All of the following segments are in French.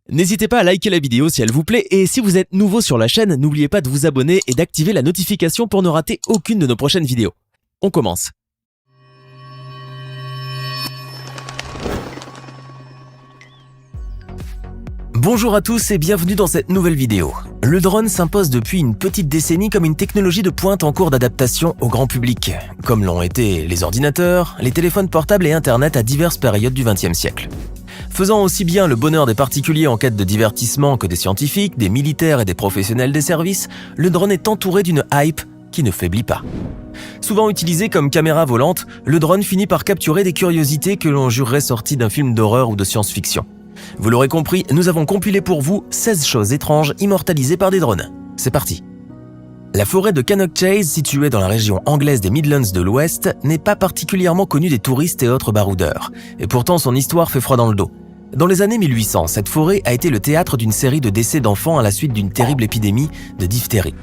N'hésitez pas à liker la vidéo si elle vous plaît et si vous êtes nouveau sur la chaîne, n'oubliez pas de vous abonner et d'activer la notification pour ne rater aucune de nos prochaines vidéos. On commence. Bonjour à tous et bienvenue dans cette nouvelle vidéo. Le drone s'impose depuis une petite décennie comme une technologie de pointe en cours d'adaptation au grand public, comme l'ont été les ordinateurs, les téléphones portables et Internet à diverses périodes du XXe siècle. Faisant aussi bien le bonheur des particuliers en quête de divertissement que des scientifiques, des militaires et des professionnels des services, le drone est entouré d'une hype qui ne faiblit pas. Souvent utilisé comme caméra volante, le drone finit par capturer des curiosités que l'on jurerait sorties d'un film d'horreur ou de science-fiction. Vous l'aurez compris, nous avons compilé pour vous 16 choses étranges immortalisées par des drones. C'est parti. La forêt de Cannock Chase, située dans la région anglaise des Midlands de l'Ouest, n'est pas particulièrement connue des touristes et autres baroudeurs. Et pourtant, son histoire fait froid dans le dos. Dans les années 1800, cette forêt a été le théâtre d'une série de décès d'enfants à la suite d'une terrible épidémie de diphtérie.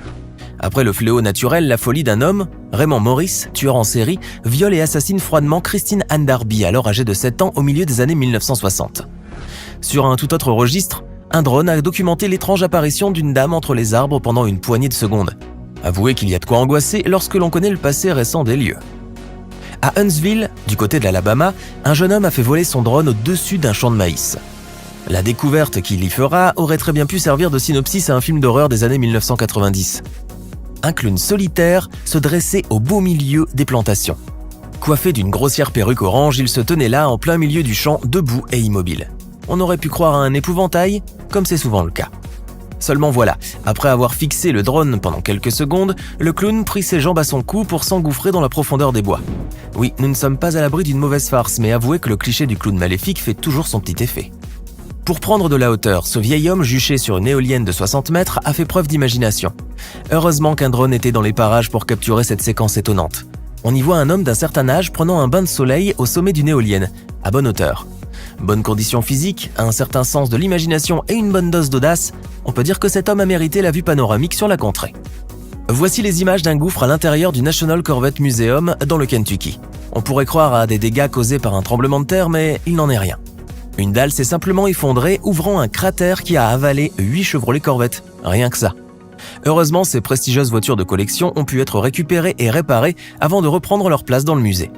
Après le fléau naturel, la folie d'un homme, Raymond Morris, tueur en série, viole et assassine froidement Christine Anne Darby, alors âgée de 7 ans au milieu des années 1960. Sur un tout autre registre, un drone a documenté l'étrange apparition d'une dame entre les arbres pendant une poignée de secondes. Avouez qu'il y a de quoi angoisser lorsque l'on connaît le passé récent des lieux. À Huntsville, du côté de l'Alabama, un jeune homme a fait voler son drone au-dessus d'un champ de maïs. La découverte qu'il y fera aurait très bien pu servir de synopsis à un film d'horreur des années 1990. Un clown solitaire se dressait au beau milieu des plantations. Coiffé d'une grossière perruque orange, il se tenait là en plein milieu du champ, debout et immobile. On aurait pu croire à un épouvantail, comme c'est souvent le cas. Seulement voilà, après avoir fixé le drone pendant quelques secondes, le clown prit ses jambes à son cou pour s'engouffrer dans la profondeur des bois. Oui, nous ne sommes pas à l'abri d'une mauvaise farce, mais avouez que le cliché du clown maléfique fait toujours son petit effet. Pour prendre de la hauteur, ce vieil homme juché sur une éolienne de 60 mètres a fait preuve d'imagination. Heureusement qu'un drone était dans les parages pour capturer cette séquence étonnante. On y voit un homme d'un certain âge prenant un bain de soleil au sommet d'une éolienne, à bonne hauteur. Bonne condition physique, un certain sens de l'imagination et une bonne dose d'audace, on peut dire que cet homme a mérité la vue panoramique sur la contrée. Voici les images d'un gouffre à l'intérieur du National Corvette Museum dans le Kentucky. On pourrait croire à des dégâts causés par un tremblement de terre, mais il n'en est rien. Une dalle s'est simplement effondrée, ouvrant un cratère qui a avalé 8 Chevrolet Corvette, rien que ça. Heureusement, ces prestigieuses voitures de collection ont pu être récupérées et réparées avant de reprendre leur place dans le musée.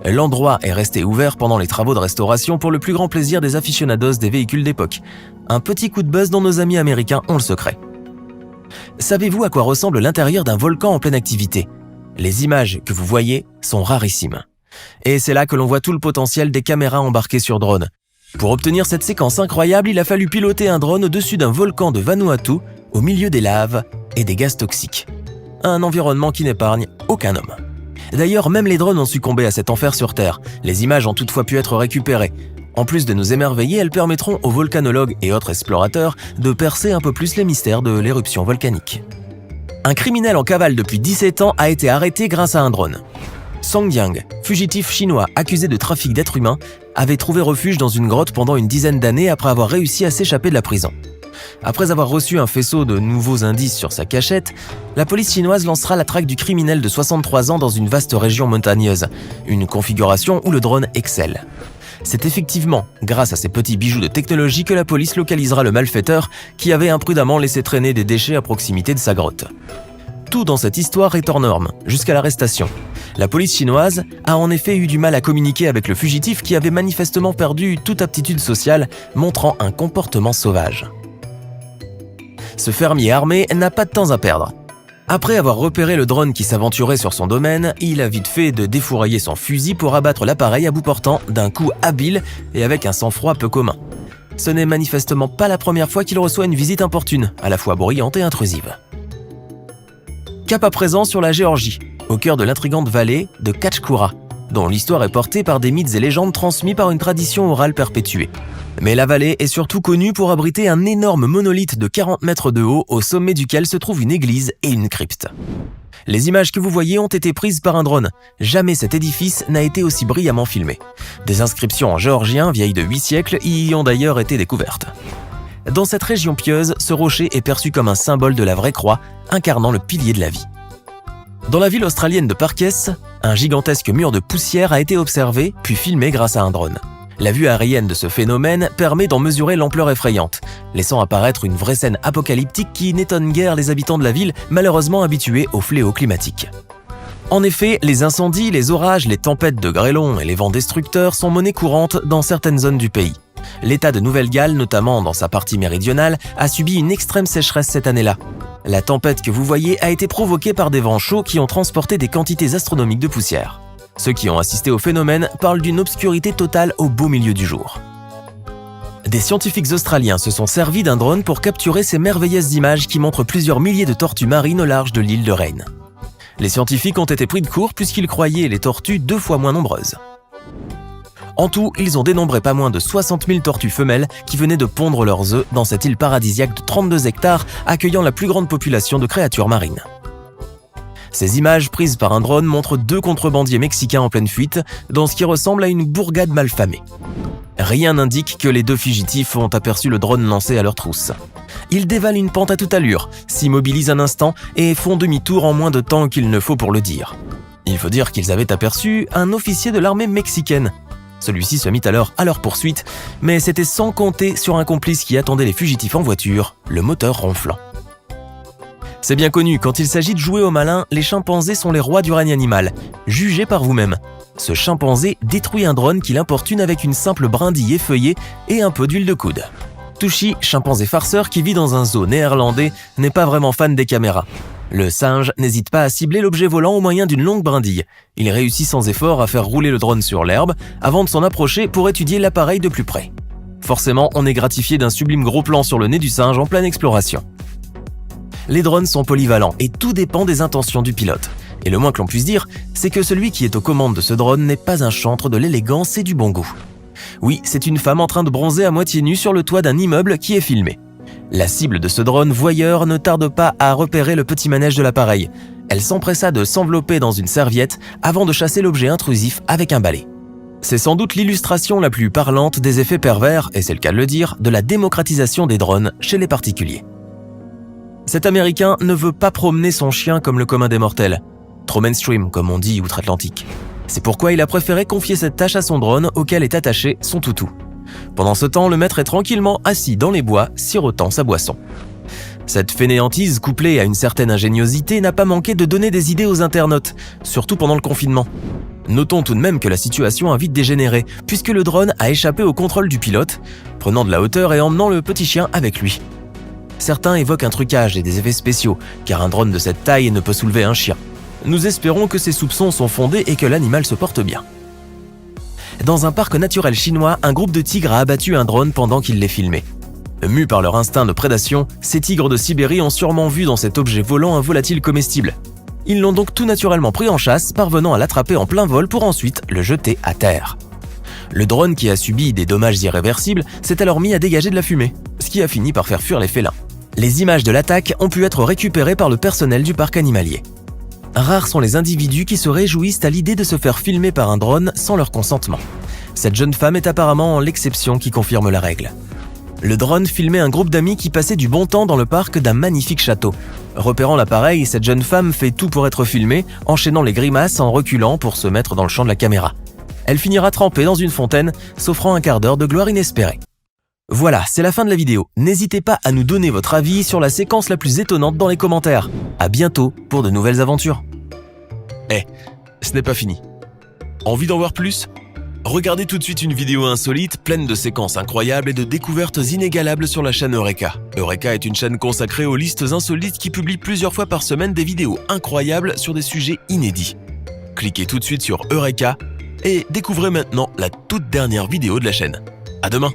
L'endroit est resté ouvert pendant les travaux de restauration pour le plus grand plaisir des aficionados des véhicules d'époque. Un petit coup de buzz dont nos amis américains ont le secret. Savez-vous à quoi ressemble l'intérieur d'un volcan en pleine activité ? Les images que vous voyez sont rarissimes. Et c'est là que l'on voit tout le potentiel des caméras embarquées sur drone. Pour obtenir cette séquence incroyable, il a fallu piloter un drone au-dessus d'un volcan de Vanuatu, au milieu des laves et des gaz toxiques. Un environnement qui n'épargne aucun homme. D'ailleurs, même les drones ont succombé à cet enfer sur Terre. Les images ont toutefois pu être récupérées. En plus de nous émerveiller, elles permettront aux volcanologues et autres explorateurs de percer un peu plus les mystères de l'éruption volcanique. Un criminel en cavale depuis 17 ans a été arrêté grâce à un drone. Song Yang, fugitif chinois accusé de trafic d'êtres humains, avait trouvé refuge dans une grotte pendant une dizaine d'années après avoir réussi à s'échapper de la prison. Après avoir reçu un faisceau de nouveaux indices sur sa cachette, la police chinoise lancera la traque du criminel de 63 ans dans une vaste région montagneuse, une configuration où le drone excelle. C'est effectivement grâce à ces petits bijoux de technologie que la police localisera le malfaiteur qui avait imprudemment laissé traîner des déchets à proximité de sa grotte. Tout dans cette histoire est hors norme, jusqu'à l'arrestation. La police chinoise a en effet eu du mal à communiquer avec le fugitif qui avait manifestement perdu toute aptitude sociale, montrant un comportement sauvage. Ce fermier armé n'a pas de temps à perdre. Après avoir repéré le drone qui s'aventurait sur son domaine, il a vite fait de défourailler son fusil pour abattre l'appareil à bout portant d'un coup habile et avec un sang-froid peu commun. Ce n'est manifestement pas la première fois qu'il reçoit une visite importune, à la fois bruyante et intrusive. Cap à présent sur la Géorgie, au cœur de l'intrigante vallée de Kachkoura, dont l'histoire est portée par des mythes et légendes transmis par une tradition orale perpétuée. Mais la vallée est surtout connue pour abriter un énorme monolithe de 40 mètres de haut au sommet duquel se trouve une église et une crypte. Les images que vous voyez ont été prises par un drone. Jamais cet édifice n'a été aussi brillamment filmé. Des inscriptions en géorgien vieilles de 8 siècles y ont d'ailleurs été découvertes. Dans cette région pieuse, ce rocher est perçu comme un symbole de la vraie croix, incarnant le pilier de la vie. Dans la ville australienne de Parkes, un gigantesque mur de poussière a été observé, puis filmé grâce à un drone. La vue aérienne de ce phénomène permet d'en mesurer l'ampleur effrayante, laissant apparaître une vraie scène apocalyptique qui n'étonne guère les habitants de la ville, malheureusement habitués aux fléaux climatiques. En effet, les incendies, les orages, les tempêtes de grêlons et les vents destructeurs sont monnaie courante dans certaines zones du pays. L'État de Nouvelle-Galles, notamment dans sa partie méridionale, a subi une extrême sécheresse cette année-là. La tempête que vous voyez a été provoquée par des vents chauds qui ont transporté des quantités astronomiques de poussière. Ceux qui ont assisté au phénomène parlent d'une obscurité totale au beau milieu du jour. Des scientifiques australiens se sont servis d'un drone pour capturer ces merveilleuses images qui montrent plusieurs milliers de tortues marines au large de l'île de Rayne. Les scientifiques ont été pris de court puisqu'ils croyaient les tortues 2 fois moins nombreuses. En tout, ils ont dénombré pas moins de 60 000 tortues femelles qui venaient de pondre leurs œufs dans cette île paradisiaque de 32 hectares accueillant la plus grande population de créatures marines. Ces images prises par un drone montrent 2 contrebandiers mexicains en pleine fuite, dans ce qui ressemble à une bourgade malfamée. Rien n'indique que les 2 fugitifs ont aperçu le drone lancé à leur trousse. Ils dévalent une pente à toute allure, s'immobilisent un instant et font demi-tour en moins de temps qu'il ne faut pour le dire. Il faut dire qu'ils avaient aperçu un officier de l'armée mexicaine. Celui-ci se mit alors à leur poursuite, mais c'était sans compter sur un complice qui attendait les fugitifs en voiture, le moteur ronflant. C'est bien connu, quand il s'agit de jouer au malin, les chimpanzés sont les rois du règne animal. Jugez par vous-même. Ce chimpanzé détruit un drone qui l'importune avec une simple brindille effeuillée et un peu d'huile de coude. Tushy, chimpanzé farceur qui vit dans un zoo néerlandais, n'est pas vraiment fan des caméras. Le singe n'hésite pas à cibler l'objet volant au moyen d'une longue brindille. Il réussit sans effort à faire rouler le drone sur l'herbe avant de s'en approcher pour étudier l'appareil de plus près. Forcément, on est gratifié d'un sublime gros plan sur le nez du singe en pleine exploration. Les drones sont polyvalents et tout dépend des intentions du pilote. Et le moins que l'on puisse dire, c'est que celui qui est aux commandes de ce drone n'est pas un chantre de l'élégance et du bon goût. Oui, c'est une femme en train de bronzer à moitié nue sur le toit d'un immeuble qui est filmé. La cible de ce drone voyeur ne tarde pas à repérer le petit manège de l'appareil. Elle s'empressa de s'envelopper dans une serviette avant de chasser l'objet intrusif avec un balai. C'est sans doute l'illustration la plus parlante des effets pervers, et c'est le cas de le dire, de la démocratisation des drones chez les particuliers. Cet Américain ne veut pas promener son chien comme le commun des mortels. Trop mainstream, comme on dit outre-Atlantique. C'est pourquoi il a préféré confier cette tâche à son drone auquel est attaché son toutou. Pendant ce temps, le maître est tranquillement assis dans les bois, sirotant sa boisson. Cette fainéantise, couplée à une certaine ingéniosité, n'a pas manqué de donner des idées aux internautes, surtout pendant le confinement. Notons tout de même que la situation a vite dégénéré, puisque le drone a échappé au contrôle du pilote, prenant de la hauteur et emmenant le petit chien avec lui. Certains évoquent un trucage et des effets spéciaux, car un drone de cette taille ne peut soulever un chien. Nous espérons que ces soupçons sont fondés et que l'animal se porte bien. Dans un parc naturel chinois, un groupe de tigres a abattu un drone pendant qu'il les filmait. Mus par leur instinct de prédation, ces tigres de Sibérie ont sûrement vu dans cet objet volant un volatile comestible. Ils l'ont donc tout naturellement pris en chasse, parvenant à l'attraper en plein vol pour ensuite le jeter à terre. Le drone, qui a subi des dommages irréversibles, s'est alors mis à dégager de la fumée, ce qui a fini par faire fuir les félins. Les images de l'attaque ont pu être récupérées par le personnel du parc animalier. Rares sont les individus qui se réjouissent à l'idée de se faire filmer par un drone sans leur consentement. Cette jeune femme est apparemment l'exception qui confirme la règle. Le drone filmait un groupe d'amis qui passaient du bon temps dans le parc d'un magnifique château. Repérant l'appareil, cette jeune femme fait tout pour être filmée, enchaînant les grimaces en reculant pour se mettre dans le champ de la caméra. Elle finira trempée dans une fontaine, s'offrant un quart d'heure de gloire inespérée. Voilà, c'est la fin de la vidéo. N'hésitez pas à nous donner votre avis sur la séquence la plus étonnante dans les commentaires. À bientôt pour de nouvelles aventures. Ce n'est pas fini. Envie d'en voir plus ? Regardez tout de suite une vidéo insolite, pleine de séquences incroyables et de découvertes inégalables sur la chaîne Eureka. Eureka est une chaîne consacrée aux listes insolites qui publie plusieurs fois par semaine des vidéos incroyables sur des sujets inédits. Cliquez tout de suite sur Eureka et découvrez maintenant la toute dernière vidéo de la chaîne. À demain!